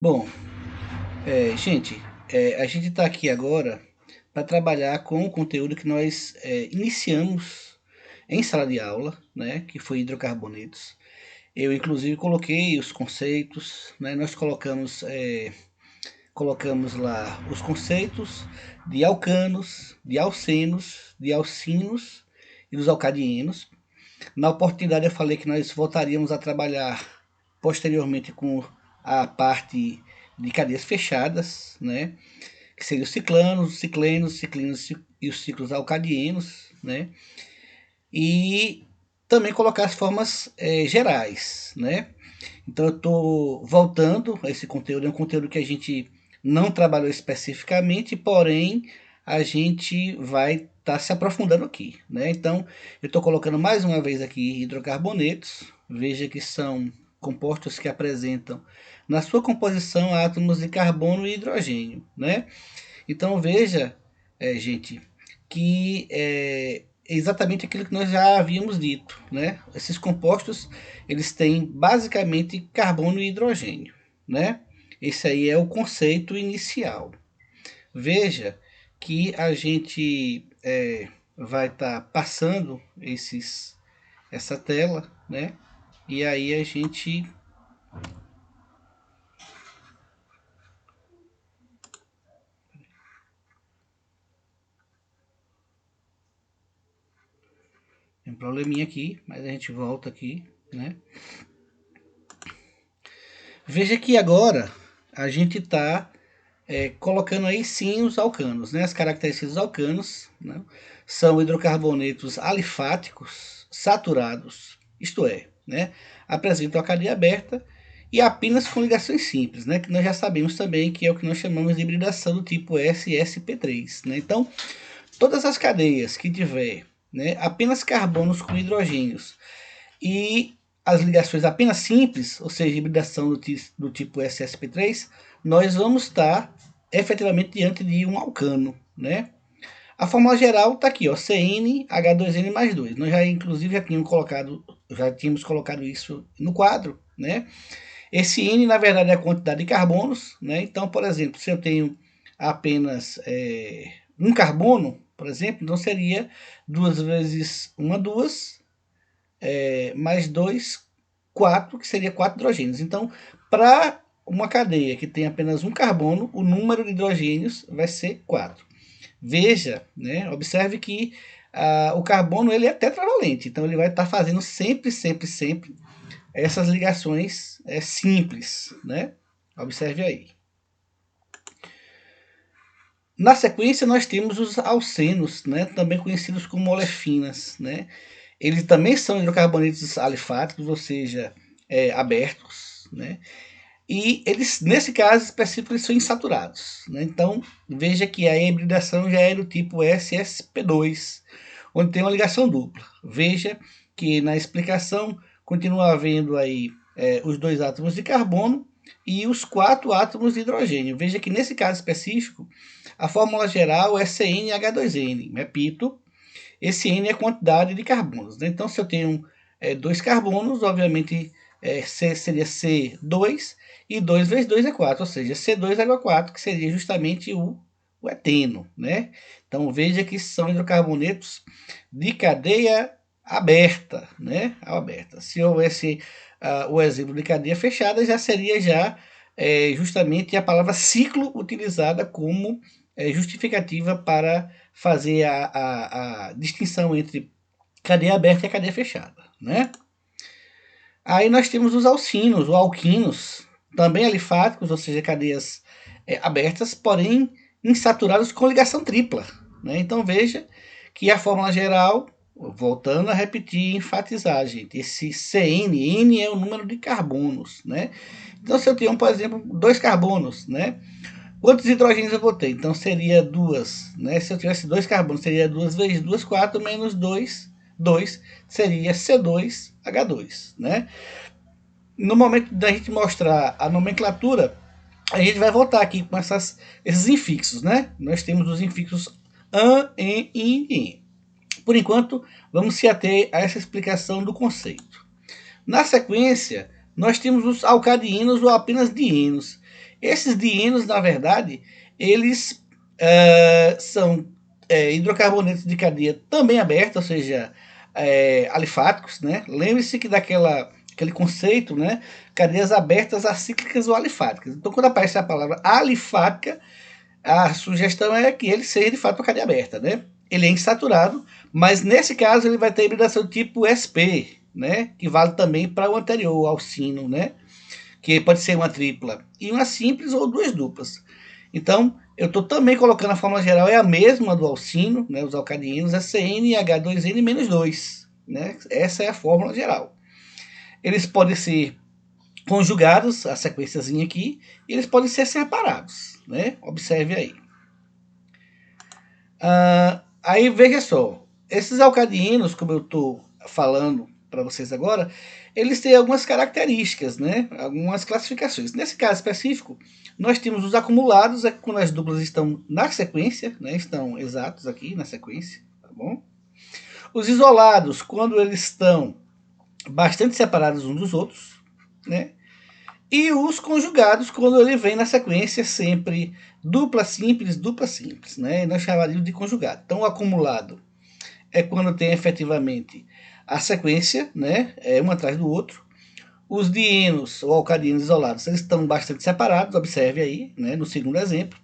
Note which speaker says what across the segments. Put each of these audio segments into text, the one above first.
Speaker 1: Bom, gente, a gente está aqui agora para trabalhar com o conteúdo que nós iniciamos em sala de aula, né, que foi hidrocarbonetos. Eu, inclusive, coloquei os conceitos, né, nós colocamos lá os conceitos de alcanos, de alcenos, de alcinos e dos alcadienos. Na oportunidade, eu falei que nós voltaríamos a trabalhar posteriormente com a parte de cadeias fechadas, né? Que seriam os ciclanos, os ciclenos, os ciclinos e os ciclos alcadienos, né? E também colocar as formas gerais, né? Então eu estou voltando a esse conteúdo, é um conteúdo que a gente não trabalhou especificamente, porém a gente vai estar se aprofundando aqui, né? Então eu estou colocando mais uma vez aqui hidrocarbonetos, veja que são compostos que apresentam na sua composição átomos de carbono e hidrogênio, né? Então veja, gente, que é exatamente aquilo que nós já havíamos dito, né? Esses compostos, eles têm basicamente carbono e hidrogênio, né? Esse aí é o conceito inicial. Veja que a gente vai estar passando essa tela, né? E aí a gente tem um probleminha aqui, mas a gente volta aqui, né? Veja que agora a gente está colocando aí sim os alcanos, né? As características dos alcanos, né? São hidrocarbonetos alifáticos saturados, isto é, né? Apresentam a cadeia aberta e apenas com ligações simples, né? Que nós já sabemos também que é o que nós chamamos de hibridação do tipo SSP3, né? Então, todas as cadeias que tiver, né, apenas carbonos com hidrogênios e as ligações apenas simples, ou seja, hibridação do tipo SSP3, nós vamos estar efetivamente diante de um alcano, né? A fórmula geral está aqui, ó, CnH2n mais 2. Nós já, inclusive, já tínhamos colocado isso no quadro, né? Esse N, na verdade, é a quantidade de carbonos, né? Então, por exemplo, se eu tenho apenas um carbono, por exemplo, então seria 2 vezes 1, 2, mais 2, 4, que seria 4 hidrogênios. Então, para uma cadeia que tem apenas um carbono, o número de hidrogênios vai ser 4. Veja, né, observe que o carbono ele é tetravalente, então ele vai estar fazendo sempre essas ligações simples, né? Observe aí. Na sequência, nós temos os alcenos, né, também conhecidos como olefinas, né? Eles também são hidrocarbonetos alifáticos, ou seja, abertos, né? E eles, nesse caso específico, eles são insaturados, né? Então, veja que a hibridação já é do tipo SSP2, onde tem uma ligação dupla. Veja que na explicação continua havendo aí os 2 átomos de carbono e os 4 átomos de hidrogênio. Veja que nesse caso específico, a fórmula geral é CnH2n. Repito, esse N é a quantidade de carbonos, né? Então, se eu tenho 2 carbonos, obviamente seria C2, e 2 vezes 2 é 4, ou seja, C2H4, que seria justamente o eteno, né? Então, veja que são hidrocarbonetos de cadeia aberta, né? Aberta. Se houvesse o exemplo de cadeia fechada, já seria justamente a palavra ciclo utilizada como justificativa para fazer a distinção entre cadeia aberta e cadeia fechada, né? Aí nós temos os alcinos, ou alquinos, também alifáticos, ou seja, cadeias abertas, porém insaturados com ligação tripla, né? Então veja que a fórmula geral, voltando a repetir, enfatizar, gente, esse CN, N é o número de carbonos, né? Então se eu tenho, por exemplo, 2 carbonos, né? Quantos hidrogênios eu vou ter? Então seria 2, né? Se eu tivesse 2 carbonos, seria 2 vezes 2, 4, menos 2, 2, seria C2H2, né? No momento da gente mostrar a nomenclatura, a gente vai voltar aqui com esses infixos, né? Nós temos os infixos an, en, in, in. Por enquanto, vamos se ater a essa explicação do conceito. Na sequência, nós temos os alcadiínos ou apenas dienos. Esses dienos, na verdade, eles são hidrocarbonetos de cadeia também aberta, ou seja, alifáticos, né? Lembre-se que aquele conceito, né? Cadeias abertas, acíclicas ou alifáticas. Então, quando aparece a palavra alifática, a sugestão é que ele seja de fato uma cadeia aberta, né? Ele é insaturado, mas nesse caso ele vai ter hibridação tipo SP, né? Que vale também para o anterior, alcino, né? Que pode ser uma tripla e uma simples ou duas duplas. Então, eu estou também colocando a fórmula geral, é a mesma do alcino, né? Os alcadinos, SN H2N-2, né? Essa é a fórmula geral. Eles podem ser conjugados, a sequenciazinha aqui, e eles podem ser separados, né? Observe aí. Aí veja só, esses alcadinos, como eu estou falando para vocês agora, eles têm algumas características, né? Algumas classificações. Nesse caso específico, nós temos os acumulados, quando as duplas estão na sequência, né? Estão exatos aqui na sequência, tá bom? Os isolados, quando eles estão bastante separados uns dos outros, né? E os conjugados, quando ele vem na sequência sempre dupla simples, né? E nós chamaríamos de conjugado. Então, o acumulado é quando tem efetivamente a sequência, né? Um atrás do outro. Os dienos ou alcadinos isolados, eles estão bastante separados, observe aí, né? No segundo exemplo.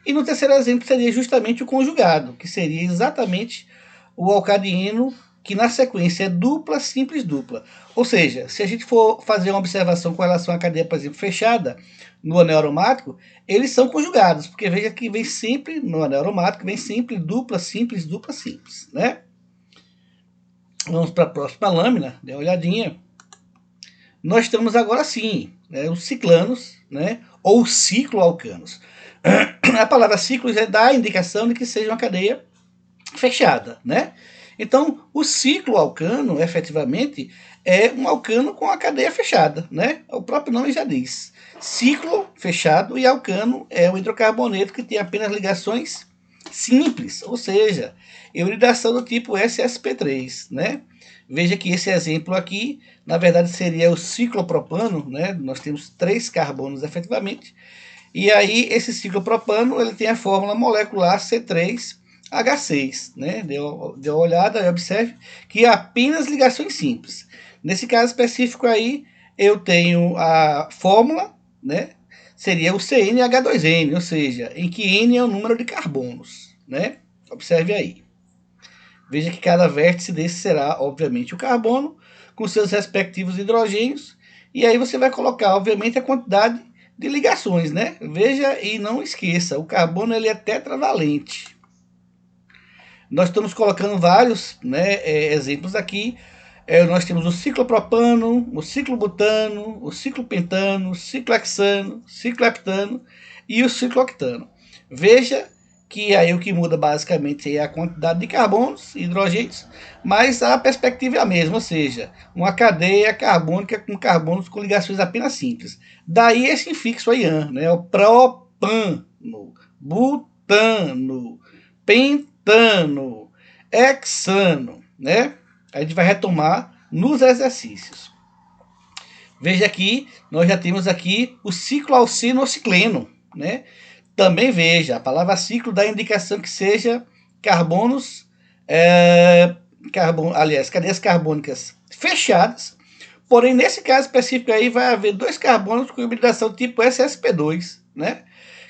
Speaker 1: E no terceiro exemplo seria justamente o conjugado, que seria exatamente o alcadino que na sequência é dupla, simples, dupla. Ou seja, se a gente for fazer uma observação com relação à cadeia, por exemplo, fechada, no anel aromático, eles são conjugados, porque veja que vem sempre, no anel aromático, vem sempre dupla, simples, né? Vamos para a próxima lâmina, dê uma olhadinha. Nós temos agora sim, né, os ciclanos, né, ou cicloalcanos. A palavra ciclo já dá a indicação de que seja uma cadeia fechada, né? Então, o ciclo alcano, efetivamente, é um alcano com a cadeia fechada, né? O próprio nome já diz. Ciclo fechado e alcano é um hidrocarboneto que tem apenas ligações simples, ou seja, hibridação do tipo SSP3, né? Veja que esse exemplo aqui, na verdade, seria o ciclopropano, né? Nós temos 3 carbonos efetivamente, e aí esse ciclopropano ele tem a fórmula molecular C3H6, né? Deu uma olhada e observe que é apenas ligações simples. Nesse caso específico aí, eu tenho a fórmula, né? Seria o CnH2n, ou seja, em que N é o número de carbonos, né? Observe aí. Veja que cada vértice desse será, obviamente, o carbono, com seus respectivos hidrogênios, e aí você vai colocar, obviamente, a quantidade de ligações, né? Veja e não esqueça, o carbono ele é tetravalente. Nós estamos colocando vários, né, exemplos aqui. Nós temos o ciclopropano, o ciclobutano, o ciclopentano, o ciclohexano, cicloheptano e o ciclooctano. Veja que aí o que muda basicamente é a quantidade de carbonos e hidrogênios, mas a perspectiva é a mesma, ou seja, uma cadeia carbônica com carbonos com ligações apenas simples. Daí esse infixo aí, né, o propano, butano, pentano, hexano, né? A gente vai retomar nos exercícios. Veja aqui, nós já temos aqui o cicloalcino-cicleno, né? Também veja, a palavra ciclo dá a indicação que seja carbonos, cadeias carbônicas fechadas, porém nesse caso específico aí vai haver 2 carbonos com hibridação tipo SSP2, né?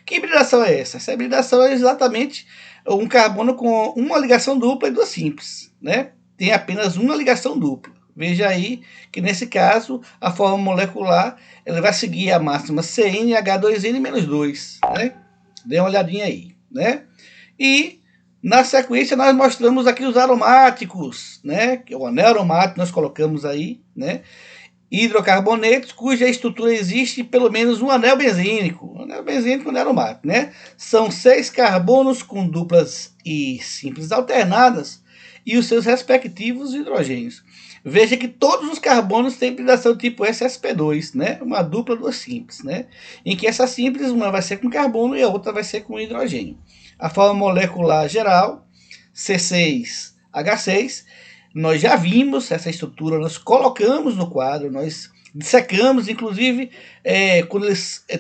Speaker 1: Que hibridação é essa? Essa hibridação é exatamente um carbono com uma ligação dupla e 2 simples, né? Tem apenas uma ligação dupla. Veja aí que nesse caso a forma molecular ela vai seguir a máxima CnH2n-2, né? Dê uma olhadinha aí, né? E na sequência nós mostramos aqui os aromáticos, né? Que é o anel aromático nós colocamos aí, né? Hidrocarbonetos cuja estrutura existe pelo menos um anel benzênico. Um anel benzênico, anel aromático, né? São 6 carbonos com duplas e simples alternadas e os seus respectivos hidrogênios. Veja que todos os carbonos têm hibridação tipo SSP2, né? Uma dupla, 2 simples, né? Em que essa simples, uma vai ser com carbono e a outra vai ser com hidrogênio. A forma molecular geral, C6H6, nós já vimos essa estrutura, nós colocamos no quadro, nós dissecamos, inclusive, quando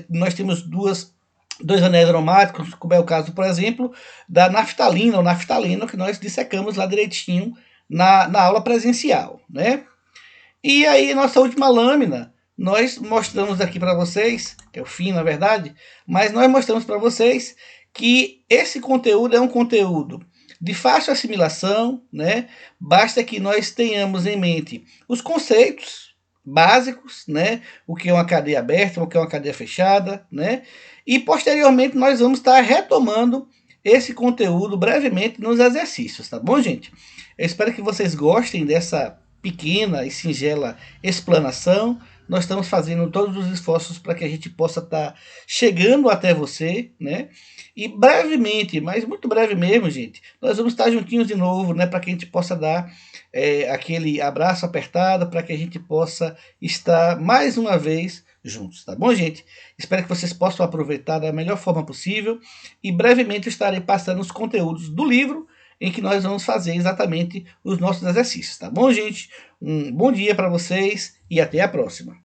Speaker 1: nós temos dois anéis aromáticos, como é o caso, por exemplo, da naftalina ou naftaleno, que nós dissecamos lá direitinho na aula presencial, né? E aí, nossa última lâmina, nós mostramos aqui para vocês, que é o fim, na verdade, mas nós mostramos para vocês que esse conteúdo é um conteúdo de fácil assimilação, né? Basta que nós tenhamos em mente os conceitos básicos, né? O que é uma cadeia aberta, o que é uma cadeia fechada, né? E posteriormente nós vamos estar retomando esse conteúdo brevemente nos exercícios, tá bom, gente? Eu espero que vocês gostem dessa pequena e singela explanação. Nós estamos fazendo todos os esforços para que a gente possa estar chegando até você, né? E brevemente, mas muito breve mesmo, gente, nós vamos estar juntinhos de novo, né? Para que a gente possa dar aquele abraço apertado, para que a gente possa estar mais uma vez juntos, tá bom, gente? Espero que vocês possam aproveitar da melhor forma possível e brevemente eu estarei passando os conteúdos do livro em que nós vamos fazer exatamente os nossos exercícios, tá bom, gente? Um bom dia para vocês e até a próxima.